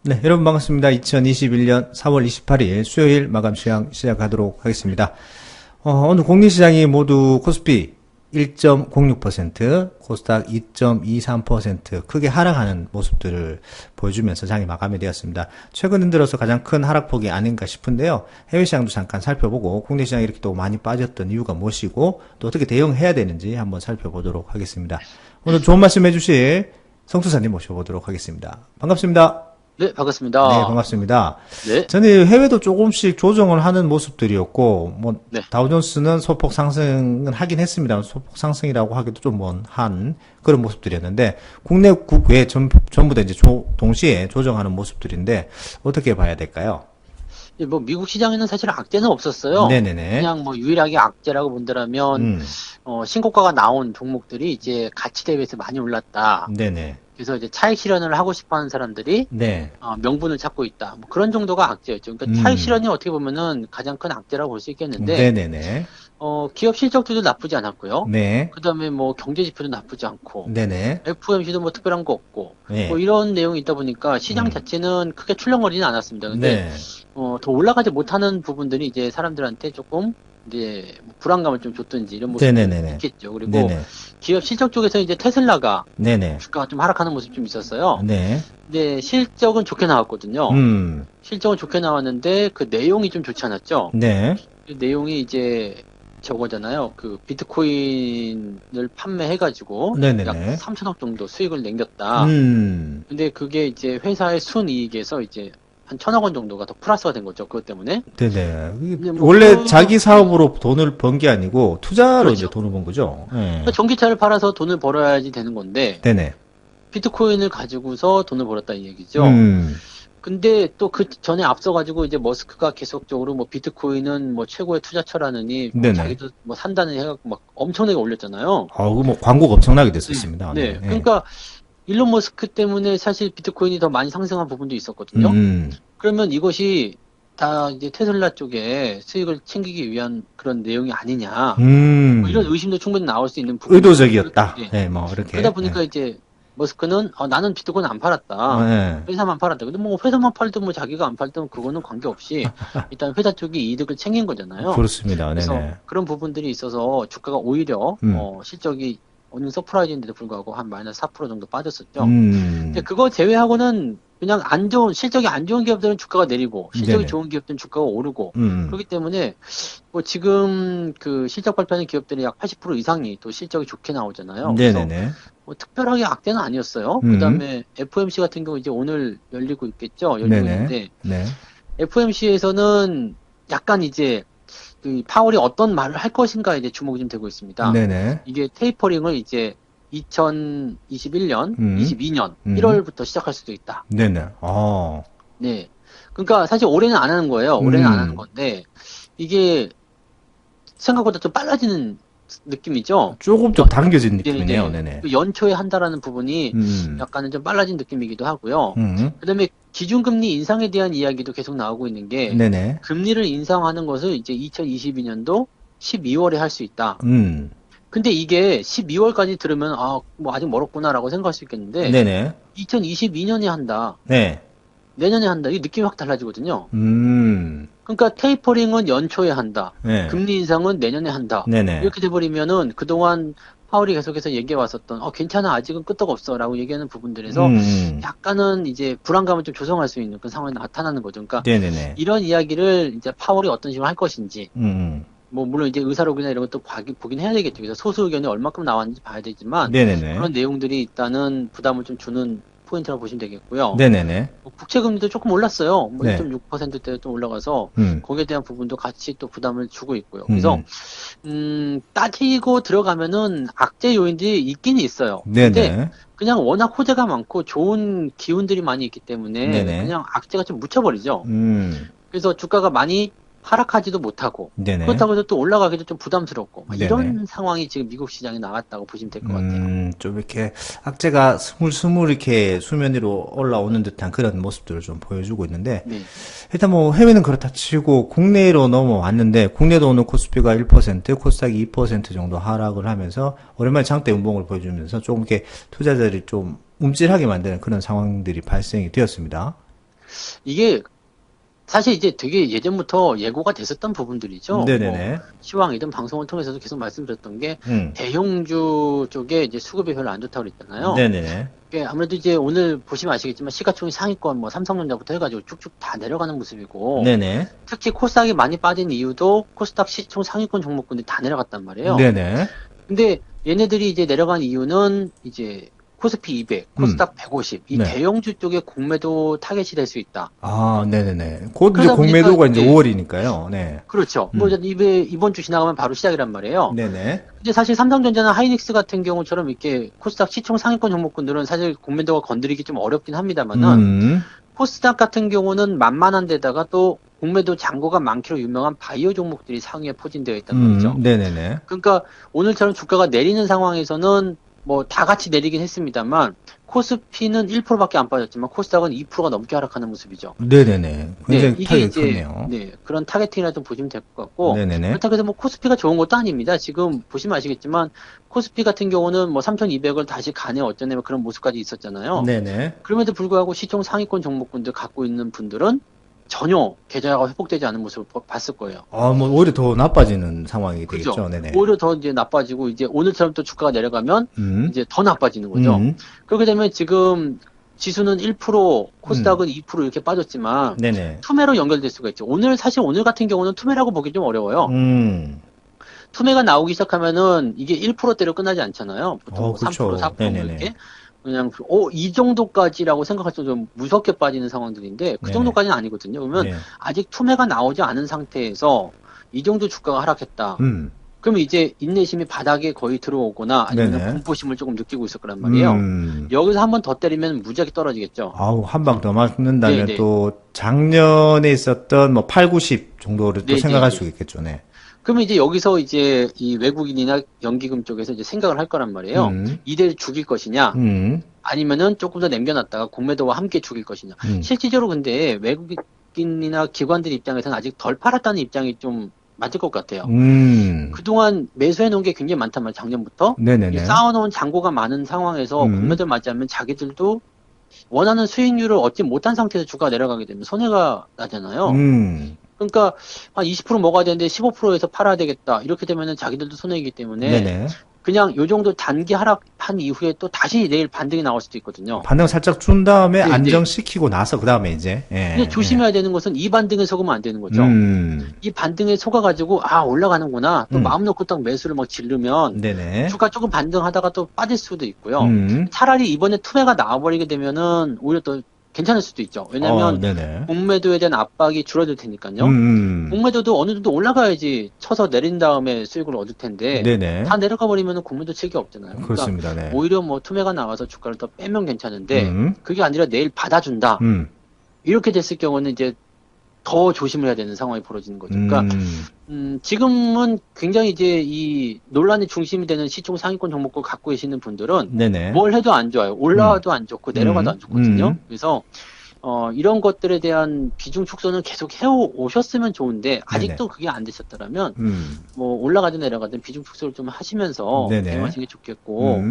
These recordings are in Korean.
네, 여러분 반갑습니다. 2021년 4월 28일 수요일 마감 시장 시작하도록 하겠습니다. 오늘 공시장이 모두 코스피 1.06%, 코스닥 2.23% 크게 하락하는 모습들을 보여주면서 장이 마감이 되었습니다. 최근 들어서 가장 큰 하락폭이 아닌가 싶은데요. 해외 시장도 잠깐 살펴보고 국내 시장이 이렇게 또 많이 빠졌던 이유가 무엇이고 또 어떻게 대응해야 되는지 한번 살펴보도록 하겠습니다. 오늘 좋은 말씀 해주실 성투사님 모셔보도록 하겠습니다. 반갑습니다. 네, 반갑습니다. 네, 반갑습니다. 네, 전에 해외도 조금씩 조정을 하는 모습들이었고, 네, 다우존스는 소폭 상승은 하긴 했습니다. 소폭 상승이라고 하기도 좀 먼한 그런 모습들이었는데, 국내 국외 전부 다 이제 동시에 조정하는 모습들인데, 어떻게 봐야 될까요? 뭐 미국 시장에는 사실 악재는 없었어요. 네네네. 그냥 뭐 유일하게 악재라고 본다면 음, 신고가가 나온 종목들이 이제 가치 대비해서 많이 올랐다. 네네. 그래서 이제 차익 실현을 하고 싶어하는 사람들이 네. 명분을 찾고 있다. 뭐 그런 정도가 악재였죠. 그러니까 차익 실현이 어떻게 보면은 가장 큰 악재라고 볼 수 있겠는데, 네네네. 기업 실적들도 나쁘지 않았고요. 네. 그다음에 뭐 경제 지표도 나쁘지 않고. 네네. FOMC도 뭐 특별한 거 없고, 네. 뭐 이런 내용이 있다 보니까 시장 음. 자체는 크게 출렁거리는 않았습니다. 근데 네. 더 올라가지 못하는 부분들이 이제 사람들한테 조금 이제 뭐 불안감을 좀 줬든지 이런 모습이 네네네네. 있겠죠. 그리고 네네. 기업 실적 쪽에서 이제 테슬라가 네네. 주가가 좀 하락하는 모습이 좀 있었어요. 네. 근데 실적은 좋게 나왔거든요. 음. 실적은 좋게 나왔는데 그 내용이 좀 좋지 않았죠. 네. 그 내용이 이제 저거잖아요. 그 비트코인을 판매해가지고 약 네네네. 3천억 정도 수익을 남겼다. 음. 근데 그게 이제 회사의 순이익에서 이제 한 1,000억 원 정도가 더 플러스가 된 거죠. 그것 때문에. 네네. 이게 근데 뭐 원래 자기 사업으로 돈을 번 게 아니고 투자로 그렇죠. 이제 돈을 번 거죠. 네. 그러니까 전기차를 팔아서 돈을 벌어야지 되는 건데 네네. 비트코인을 가지고서 돈을 벌었다 이 얘기죠. 음. 근데 또 그 전에 앞서가지고 이제 머스크가 계속적으로 뭐 비트코인은 뭐 최고의 투자처라느니 뭐 네네. 자기도 뭐 산다는 해갖고 막 엄청나게 올렸잖아요. 뭐 광고가 엄청나게 됐었습니다. 네. 네. 그러니까 일론 머스크 때문에 사실 비트코인이 더 많이 상승한 부분도 있었거든요. 음. 그러면 이것이 다 이제 테슬라 쪽에 수익을 챙기기 위한 그런 내용이 아니냐. 뭐 이런 의심도 충분히 나올 수 있는 부분이 의도적이었다. 네. 네, 뭐 이렇게. 그러다 보니까 이제 머스크는 나는 비트코인 안 팔았다. 네. 회사만 팔았다. 근데 뭐 회사만 팔든 뭐 자기가 안 팔든 그거는 관계없이 일단 회사 쪽이 이득을 챙긴 거잖아요. 그렇습니다. 그래서 네네. 그런 부분들이 있어서 주가가 오히려 실적이 어느 서프라이즈인데도 불구하고 한 마이너스 4% 정도 빠졌었죠. 근데 그거 제외하고는 그냥 실적이 안 좋은 기업들은 주가가 내리고, 실적이 네네. 좋은 기업들은 주가가 오르고, 그렇기 때문에, 뭐 지금 그 실적 발표하는 기업들이 약 80% 이상이 또 실적이 좋게 나오잖아요. 그래서 네네네. 뭐 특별하게 악재는 아니었어요. 음. 그 다음에 FOMC 같은 경우 이제 오늘 열리고 있겠죠? 열리고 네네. 있는데, 네. FOMC에서는 약간 이제 그 파월이 어떤 말을 할 것인가 이제 주목이 좀 되고 있습니다. 네네. 이게 테이퍼링을 이제 2021년, 22년 음. 1월부터 시작할 수도 있다. 네네. 네. 그러니까 사실 올해는 안 하는 거예요. 올해는 안 하는 건데 이게 생각보다 좀 빨라지는 느낌이죠. 조금 좀 당겨진 느낌이네요. 네네. 네네. 그 연초에 한다라는 부분이 약간은 좀 빨라진 느낌이기도 하고요. 그다음에 기준금리 인상에 대한 이야기도 계속 나오고 있는 게 네네. 금리를 인상하는 것을 이제 2022년도 12월에 할 수 있다. 근데 이게 12월까지 들으면 뭐 아직 멀었구나라고 생각할 수 있겠는데 네네. 2022년에 한다. 네. 내년에 한다. 이 느낌이 확 달라지거든요. 음. 그러니까 테이퍼링은 연초에 한다. 네. 금리 인상은 내년에 한다. 네네. 이렇게 돼버리면은 그동안 파월이 계속해서 얘기해 왔었던 괜찮아 아직은 끄떡없어라고 얘기하는 부분들에서 약간은 이제 불안감을 좀 조성할 수 있는 그런 상황이 나타나는 거죠. 그러니까 네네네. 이런 이야기를 이제 파월이 어떤 식으로 할 것인지 뭐 물론 이제 의사록이나 이런 것도 보긴 해야 되겠죠. 그래서 소수 의견이 얼마큼 나왔는지 봐야 되지만 네네네. 그런 내용들이 일단은 부담을 좀 주는 포인트라고 보시면 되겠고요. 네네네. 뭐 국채금리도 조금 올랐어요. 뭐 네. 1.6%대에 좀 올라가서 거기에 대한 부분도 같이 또 부담을 주고 있고요. 그래서 따지고 들어가면은 악재 요인들이 있긴 있어요. 근데 네네. 그냥 워낙 호재가 많고 좋은 기운들이 많이 있기 때문에 네네. 그냥 악재가 좀 묻혀버리죠. 그래서 주가가 많이 하락하지도 못하고 네네. 그렇다고 해서 또 올라가기도 좀 부담스럽고 네네. 이런 상황이 지금 미국 시장에 나왔다고 보시면 될 것 같아요. 좀 이렇게 악재가 스물스물 이렇게 수면 위로 올라오는 듯한 그런 모습들을 좀 보여주고 있는데 네. 일단 뭐 해외는 그렇다 치고 국내로 넘어왔는데 국내도 오늘 코스피가 1%, 코스닥이 2% 정도 하락을 하면서 오랜만에 장대 음봉을 보여주면서 조금 이렇게 투자자들이 좀 움찔하게 만드는 그런 상황들이 발생이 되었습니다. 이게 사실 이제 되게 예전부터 예고가 됐었던 부분들이죠. 네네네. 뭐 시황이든 방송을 통해서도 계속 말씀드렸던 게 음. 대형주 쪽에 이제 수급이 별로 안 좋다고 그랬잖아요. 네네네. 예, 아무래도 이제 오늘 보시면 아시겠지만 시가총액 상위권 뭐 삼성전자부터 해가지고 쭉쭉 다 내려가는 모습이고 네네. 특히 코스닥이 많이 빠진 이유도 코스닥 시총 상위권 종목군들이 다 내려갔단 말이에요. 네네. 근데 얘네들이 이제 내려간 이유는 이제 코스피 200, 코스닥 150, 이 네. 대형주 쪽에 공매도 타겟이 될 수 있다. 아, 네네네. 곧 이제 그러다 공매도가 보니까, 이제 예. 5월이니까요. 네. 그렇죠. 뭐 이번 주 지나가면 바로 시작이란 말이에요. 네네. 근데 사실 삼성전자나 하이닉스 같은 경우처럼 이렇게 코스닥 시총 상위권 종목군들은 사실 공매도가 건드리기 좀 어렵긴 합니다만은 코스닥 같은 경우는 만만한 데다가 또 공매도 잔고가 많기로 유명한 바이오 종목들이 상위에 포진되어 있단 말이죠. 네네네. 그러니까 오늘처럼 주가가 내리는 상황에서는 뭐 다 같이 내리긴 했습니다만 코스피는 1%밖에 안 빠졌지만 코스닥은 2%가 넘게 하락하는 모습이죠. 네네네. 굉장히 이게 타격이 이제 컸네요. 네, 그런 타겟팅이라 좀 보시면 될 것 같고 네네네. 그렇다고 해서 뭐 코스피가 좋은 것도 아닙니다. 지금 보시면 아시겠지만 코스피 같은 경우는 뭐 3,200을 다시 가네 어쩌네 뭐 그런 모습까지 있었잖아요. 네네. 그럼에도 불구하고 시총 상위권 종목군들 갖고 있는 분들은 전혀 계좌가 회복되지 않은 모습을 봤을 거예요. 아, 뭐, 오히려 더 나빠지는 상황이 그죠? 되겠죠. 네네. 오히려 더 이제 나빠지고 이제 오늘처럼 또 주가가 내려가면 이제 더 나빠지는 거죠. 음. 그렇게 되면 지금 지수는 1%, 코스닥은 2% 이렇게 빠졌지만 네네. 투매로 연결될 수가 있죠. 사실 오늘 같은 경우는 투매라고 보기 좀 어려워요. 음. 투매가 나오기 시작하면은 이게 1%대로 끝나지 않잖아요. 보통 뭐 그렇죠. 3%, 4% 네네네. 이렇게. 그냥 이 정도까지라고 생각할 때 좀 무섭게 빠지는 상황들인데 그 네네. 정도까지는 아니거든요. 그러면 네. 아직 투매가 나오지 않은 상태에서 이 정도 주가가 하락했다. 그러면 이제 인내심이 바닥에 거의 들어오거나 아니면 네네. 공포심을 조금 느끼고 있을 거란 말이에요. 여기서 한 번 더 때리면 무지하게 떨어지겠죠. 아우, 한 방 더 맞는다면 네네. 또 작년에 있었던 뭐 8, 90 정도를 또 네네네. 생각할 수 있겠죠. 네. 그러면 이제 여기서 이제 이 외국인이나 연기금 쪽에서 이제 생각을 할 거란 말이에요. 이대로 죽일 것이냐, 아니면은 조금 더 남겨놨다가 공매도와 함께 죽일 것이냐. 실질적으로 근데 외국인이나 기관들 입장에서는 아직 덜 팔았다는 입장이 좀 맞을 것 같아요. 그동안 매수해 놓은 게 굉장히 많단 말이에요. 작년부터. 네네네. 쌓아놓은 잔고가 많은 상황에서 공매도를 맞이하면 자기들도 원하는 수익률을 얻지 못한 상태에서 주가가 내려가게 되면 손해가 나잖아요. 그러니까 한 20% 먹어야 되는데 15%에서 팔아야 되겠다. 이렇게 되면은 자기들도 손해이기 때문에 네네. 그냥 요 정도 단기 하락한 이후에 또 다시 내일 반등이 나올 수도 있거든요. 반등 살짝 준 다음에 네네. 안정시키고 나서 그 다음에 이제. 근데 조심해야 되는 것은 이 반등에 속으면 안 되는 거죠. 이 반등에 속아가지고 올라가는구나. 또 마음 놓고 딱 매수를 막 지르면 네네. 주가 조금 반등하다가 또 빠질 수도 있고요. 차라리 이번에 투매가 나와버리게 되면은 오히려 더 괜찮을 수도 있죠. 왜냐면 네네. 공매도에 대한 압박이 줄어들 테니까요. 공매도도 어느 정도 올라가야지 쳐서 내린 다음에 수익을 얻을 텐데 네네. 다 내려가 버리면 공매도 책이 없잖아요. 그러니까 그렇습니다. 네. 오히려 뭐 투매가 나와서 주가를 더 빼면 괜찮은데 그게 아니라 내일 받아준다. 이렇게 됐을 경우는 이제 더 조심을 해야 되는 상황이 벌어지는 거죠. 그러니까 지금은 굉장히 이제 이 논란의 중심이 되는 시총 상위권 종목을 갖고 계시는 분들은 네네. 뭘 해도 안 좋아요. 올라와도 안 좋고 내려가도 안 좋거든요. 그래서 이런 것들에 대한 비중 축소는 계속 해오셨으면 좋은데 아직도 그게 안 되셨더라면 뭐 올라가든 내려가든 비중 축소를 좀 하시면서 네네. 대응하시는 게 좋겠고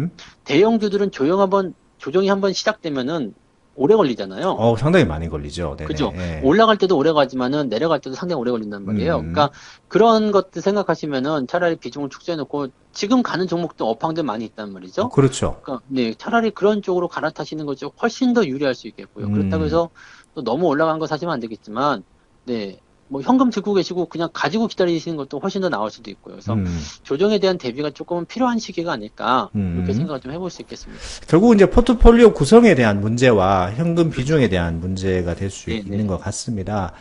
대형주들은 조정이 한번 시작되면은 오래 걸리잖아요. 상당히 많이 걸리죠. 네네. 그죠? 예. 올라갈 때도 오래 가지만은 내려갈 때도 상당히 오래 걸린단 말이에요. 그러니까 그런 것들 생각하시면은 차라리 비중을 축소해놓고 지금 가는 종목도 업황들 많이 있단 말이죠. 그렇죠. 그러니까 네, 차라리 그런 쪽으로 갈아타시는 거죠. 훨씬 더 유리할 수 있겠고요. 그렇다고 해서 또 너무 올라간 거 사시면 안 되겠지만, 네, 뭐 현금 들고 계시고 그냥 가지고 기다리시는 것도 훨씬 더 나을 수도 있고요. 그래서 조정에 대한 대비가 조금은 필요한 시기가 아닐까 그렇게 생각을 좀 해볼 수 있겠습니다. 결국은 이제 포트폴리오 구성에 대한 문제와 현금 비중에 대한 문제가 될 수 있는 것 같습니다.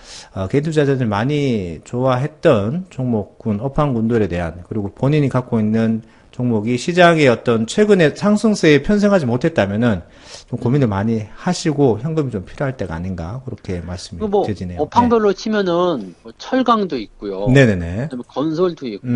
개인 투자자들 많이 좋아했던 종목군, 업황군들에 대한 그리고 본인이 갖고 있는 종목이 시장의 어떤 최근의 상승세에 편승하지 못했다면은 좀 고민을 많이 하시고 현금이 좀 필요할 때가 아닌가 그렇게 말씀이 뭐 되지네요. 업황별로 치면은 뭐 철강도 있고요. 네네네. 그다음에 건설도 있고,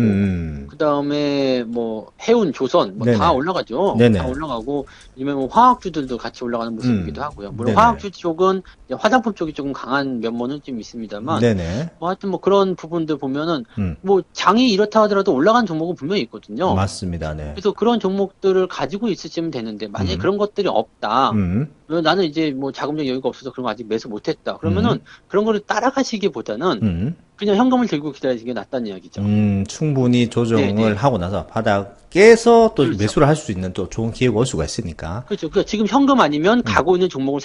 그다음에 뭐 해운, 조선 뭐 네네. 다 올라가죠. 네네. 다 올라가고, 아니면 뭐 화학주들도 같이 올라가는 모습이기도 하고요. 물론 네네. 화학주 쪽은 이제 화장품 쪽이 조금 강한 면모는 좀 있습니다만, 네네. 뭐 하여튼 뭐 그런 부분들 보면은 뭐 장이 이렇다 하더라도 올라간 종목은 분명히 있거든요. 맞습니다. 맞습니다. 네. 그래서 그런 종목들을 가지고 있으시면 되는데 만약에 그런 것들이 없다. 나는 이제 뭐 자금적 여유가 없어서 그런 거 아직 매수 못했다. 그러면은 그런 거를 따라가시기보다는 그냥 현금을 들고 기다리시는 게 낫다는 이야기죠. 충분히 조정을 네네. 하고 나서 바닥에서 또 그렇죠. 매수를 할 수 있는 또 좋은 기회가 올 수가 있으니까. 그렇죠. 그러니까 지금 현금 아니면 갖고 있는 종목을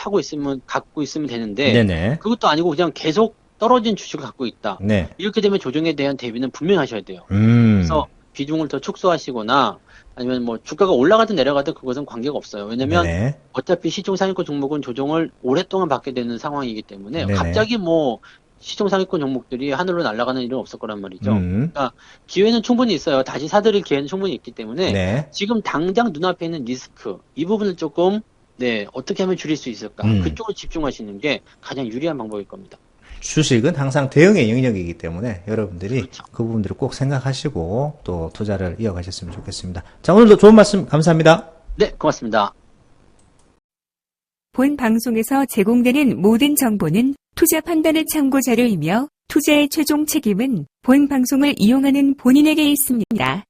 갖고 있으면 되는데 네네. 그것도 아니고 그냥 계속 떨어진 주식을 갖고 있다. 네. 이렇게 되면 조정에 대한 대비는 분명히 하셔야 돼요. 그래서 비중을 더 축소하시거나 아니면 뭐 주가가 올라가든 내려가든 그것은 관계가 없어요. 왜냐면 네네. 어차피 시총 상위권 종목은 조정을 오랫동안 받게 되는 상황이기 때문에 네네. 갑자기 뭐 시총 상위권 종목들이 하늘로 날아가는 일은 없을 거란 말이죠. 음. 그러니까 기회는 충분히 있어요. 다시 사들일 기회는 충분히 있기 때문에 네. 지금 당장 눈앞에 있는 리스크 이 부분을 조금 어떻게 하면 줄일 수 있을까? 그쪽으로 집중하시는 게 가장 유리한 방법일 겁니다. 주식은 항상 대응의 영역이기 때문에 여러분들이 그렇죠. 그 부분들을 꼭 생각하시고 또 투자를 이어가셨으면 좋겠습니다. 자, 오늘도 좋은 말씀 감사합니다. 네, 고맙습니다. 본 방송에서 제공되는 모든 정보는 투자 판단의 참고 자료이며 투자의 최종 책임은 본 방송을 이용하는 본인에게 있습니다.